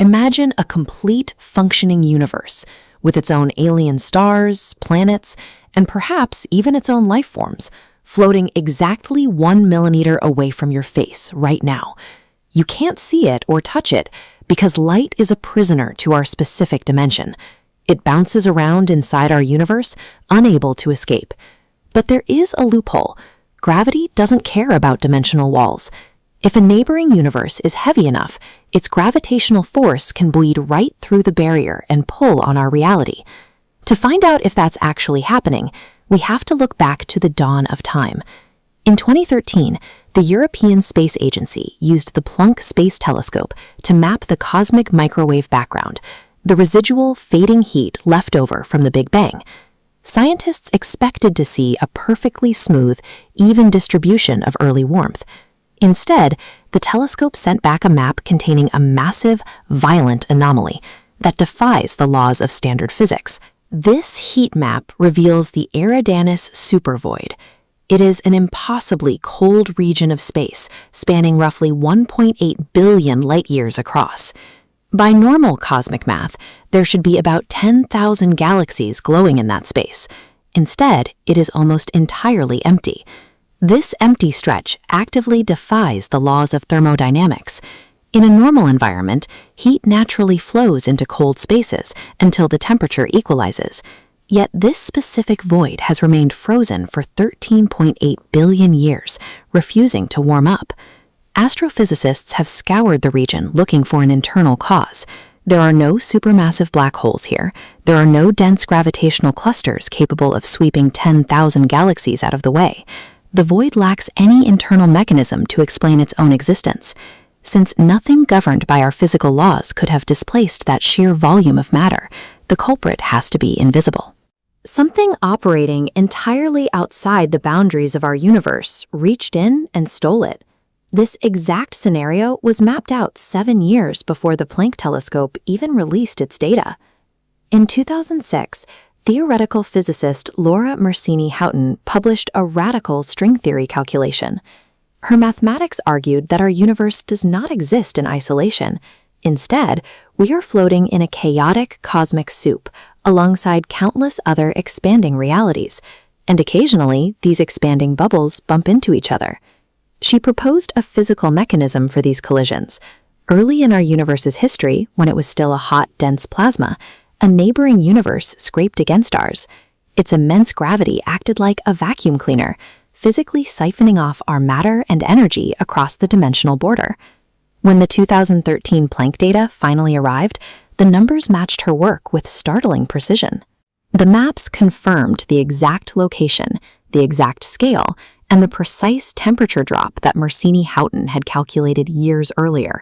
Imagine a complete functioning universe with its own alien stars, planets, and perhaps even its own life forms, floating exactly 1 millimeter away from your face right now. You can't see it or touch it because light is a prisoner to our specific dimension. It bounces around inside our universe, unable to escape. But there is a loophole. Gravity doesn't care about dimensional walls. If a neighboring universe is heavy enough, its gravitational force can bleed right through the barrier and pull on our reality. To find out if that's actually happening, we have to look back to the dawn of time. In 2013, the European Space Agency used the Planck Space Telescope to map the cosmic microwave background, the residual fading heat left over from the Big Bang. Scientists expected to see a perfectly smooth, even distribution of early warmth. Instead, the telescope sent back a map containing a massive, violent anomaly that defies the laws of standard physics. This heat map reveals the Eridanus supervoid. It is an impossibly cold region of space, spanning roughly 1.8 billion light-years across. By normal cosmic math, there should be about 10,000 galaxies glowing in that space. Instead, it is almost entirely empty. This empty stretch actively defies the laws of thermodynamics. In a normal environment, heat naturally flows into cold spaces until the temperature equalizes. Yet this specific void has remained frozen for 13.8 billion years, refusing to warm up. Astrophysicists have scoured the region looking for an internal cause. There are no supermassive black holes here. There are no dense gravitational clusters capable of sweeping 10,000 galaxies out of the way. The void lacks any internal mechanism to explain its own existence. Since nothing governed by our physical laws could have displaced that sheer volume of matter, the culprit has to be invisible. Something operating entirely outside the boundaries of our universe reached in and stole it. This exact scenario was mapped out 7 years before the Planck telescope even released its data. In 2006, theoretical physicist Laura Mersini-Houghton published a radical string theory calculation. Her mathematics argued that our universe does not exist in isolation. Instead, we are floating in a chaotic cosmic soup alongside countless other expanding realities, and occasionally these expanding bubbles bump into each other. She proposed a physical mechanism for these collisions. Early in our universe's history, when it was still a hot, dense plasma, a neighboring universe scraped against ours. Its immense gravity acted like a vacuum cleaner, physically siphoning off our matter and energy across the dimensional border. When the 2013 Planck data finally arrived, the numbers matched her work with startling precision. The maps confirmed the exact location, the exact scale, and the precise temperature drop that Mersini-Houghton had calculated years earlier.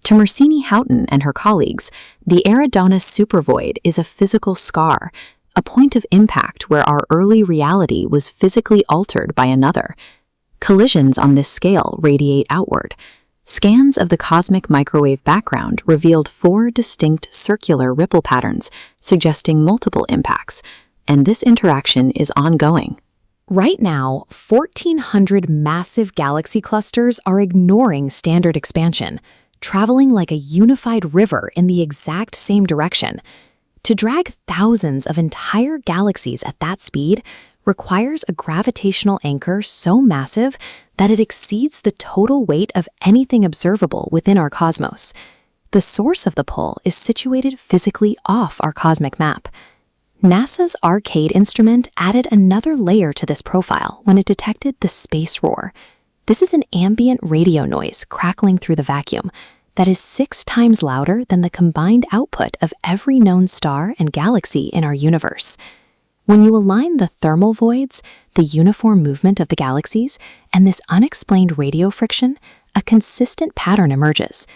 To Mersini-Houghton and her colleagues, the Eridanus supervoid is a physical scar, a point of impact where our early reality was physically altered by another. Collisions on this scale radiate outward. Scans of the cosmic microwave background revealed 4 distinct circular ripple patterns, suggesting multiple impacts, and this interaction is ongoing. Right now, 1,400 massive galaxy clusters are ignoring standard expansion, traveling like a unified river in the exact same direction. To drag thousands of entire galaxies at that speed requires a gravitational anchor so massive that it exceeds the total weight of anything observable within our cosmos. The source of the pull is situated physically off our cosmic map. NASA's Arcade instrument added another layer to this profile when it detected the space roar. This is an ambient radio noise crackling through the vacuum that is 6 times louder than the combined output of every known star and galaxy in our universe. When you align the thermal voids, the uniform movement of the galaxies, and this unexplained radio friction, a consistent pattern emerges.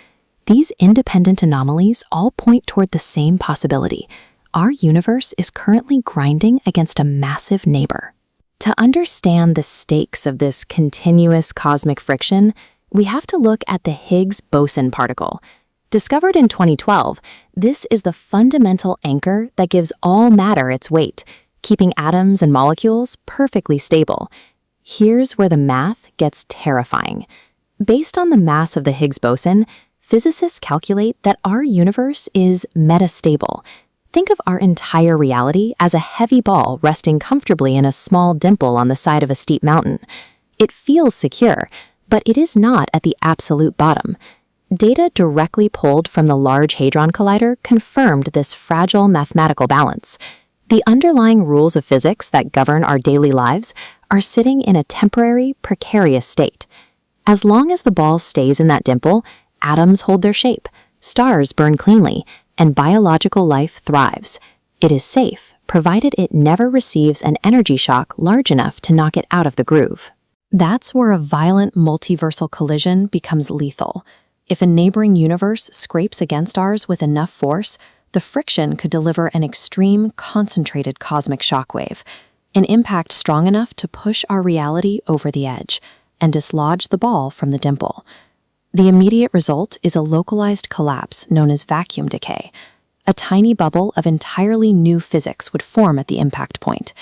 These independent anomalies all point toward the same possibility. Our universe is currently grinding against a massive neighbor. To understand the stakes of this continuous cosmic friction, we have to look at the Higgs boson particle. Discovered in 2012, this is the fundamental anchor that gives all matter its weight, keeping atoms and molecules perfectly stable. Here's where the math gets terrifying. Based on the mass of the Higgs boson, physicists calculate that our universe is metastable. Think of our entire reality as a heavy ball resting comfortably in a small dimple on the side of a steep mountain. It feels secure, but it is not at the absolute bottom. Data directly pulled from the Large Hadron Collider confirmed this fragile mathematical balance. The underlying rules of physics that govern our daily lives are sitting in a temporary, precarious state. As long as the ball stays in that dimple, atoms hold their shape, stars burn cleanly, and biological life thrives. It is safe, provided it never receives an energy shock large enough to knock it out of the groove. That's where a violent multiversal collision becomes lethal. If a neighboring universe scrapes against ours with enough force, the friction could deliver an extreme, concentrated cosmic shockwave, an impact strong enough to push our reality over the edge and dislodge the ball from the dimple. The immediate result is a localized collapse known as vacuum decay. A tiny bubble of entirely new physics would form at the impact point.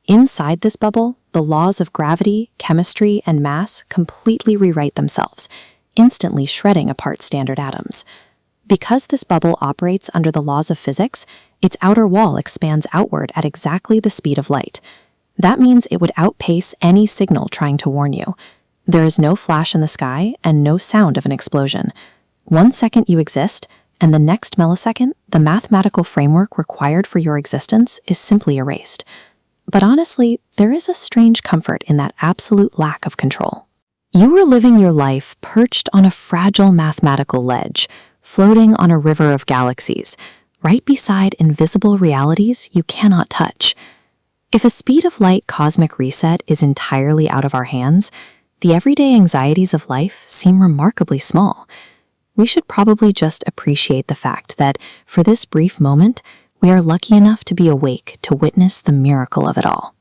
Inside this bubble, the laws of gravity, chemistry, and mass completely rewrite themselves, instantly shredding apart standard atoms. Because this bubble operates under the laws of physics, its outer wall expands outward at exactly the speed of light. That means it would outpace any signal trying to warn you. There is no flash in the sky and no sound of an explosion. 1 second you exist, and the next millisecond, the mathematical framework required for your existence is simply erased. But honestly, there is a strange comfort in that absolute lack of control. You are living your life perched on a fragile mathematical ledge, floating on a river of galaxies, right beside invisible realities you cannot touch. If a speed of light cosmic reset is entirely out of our hands, the everyday anxieties of life seem remarkably small. We should probably just appreciate the fact that, for this brief moment, we are lucky enough to be awake to witness the miracle of it all.